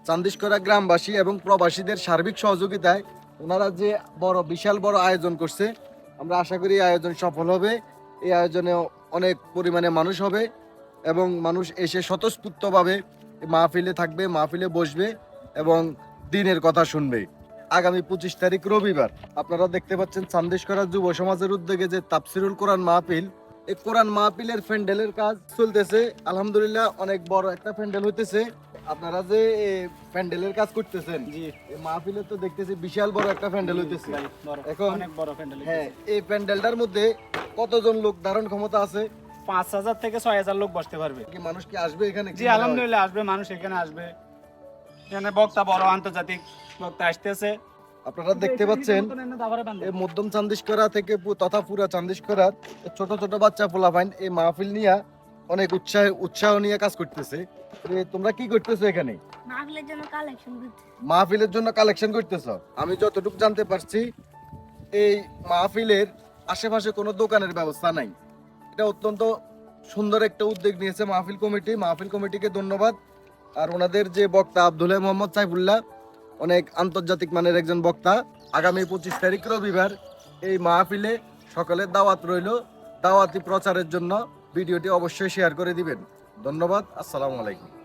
চান্দিশকরা গ্রামবাসী এবং প্রবাসীদের সার্বিক সহযোগিতায় ওনারা যে বিশাল বড় আয়োজন করছে, আমরা আশা করি এই আয়োজন সফল হবে। এই আয়োজনে অনেক পরিমাণে মানুষ হবে এবং মানুষ এসে স্বতঃস্ফূর্তভাবে মাহফিলে থাকবে, মাহফিলে বসবে এবং দিনের কথা শুনবে। আগামী 25 তারিখ রবিবার আপনারা দেখতে পাচ্ছেন চান্দিশকরা যুব সমাজের উদ্যোগে যে তাফসিরুল কোরআন মাহফিল, এই কোরআন মাহফিলের প্যান্ডেলের কাজ চলতেছে। আলহামদুলিল্লাহ অনেক বড় একটা প্যান্ডেল হইতেছে। আপনারা যে প্যান্ডেলের কাজ করতেছেন, জি এই মাহফিলে তো দেখতেছি বিশাল বড় একটা প্যান্ডেল হইতেছে। এখন অনেক বড় প্যান্ডেল। হ্যাঁ, এই প্যান্ডেলটার মধ্যে কতজন লোক ধারণ ক্ষমতা আছে? 5000 থেকে 6000 লোক বসতে পারবে। কি মানুষ কি আসবে এখানে? জি আলহামদুলিল্লাহ আসবে, মানুষ এখানে আসবে। এখানে বক্তা বড় আন্তর্জাতিক বক্তা আসতেছে। আপনারা দেখতে পাচ্ছেন এই মধ্যম চান্দিশকরা থেকে তথা পুরা চান্দিশকরার ছোট ছোট বাচ্চা পোলাপাইন এই মাহফিল নিয়ে অনেক উৎসাহ নিয়ে কাজ করতেছে। তোমরা কি করতেছো এখানে? মাহফিলের জন্য কালেকশন করতে। মাহফিলের জন্য কালেকশন করতেছো? আমি যতটুকু জানতে পারছি এই মাহফিলের আশেপাশে কোনো দোকানের ব্যবস্থা নাই। এটা অত্যন্ত সুন্দর একটা উদ্যোগ নিয়েছে মাহফিল কমিটি। মাহফিল কমিটিকে ধন্যবাদ। আর ওনাদের যে বক্তা আব্দুল্লাহ মোহাম্মদ সাইফুল্লাহ অনেক আন্তর্জাতিক মানের একজন বক্তা। আগামী 25 তারিখ রবিবার এই মাহফিলে সকলের দাওয়াত রইল। দাওয়াতি প্রচারের জন্য ভিডিওটি অবশ্যই শেয়ার করে দিবেন। ধন্যবাদ। আসসালামু আলাইকুম।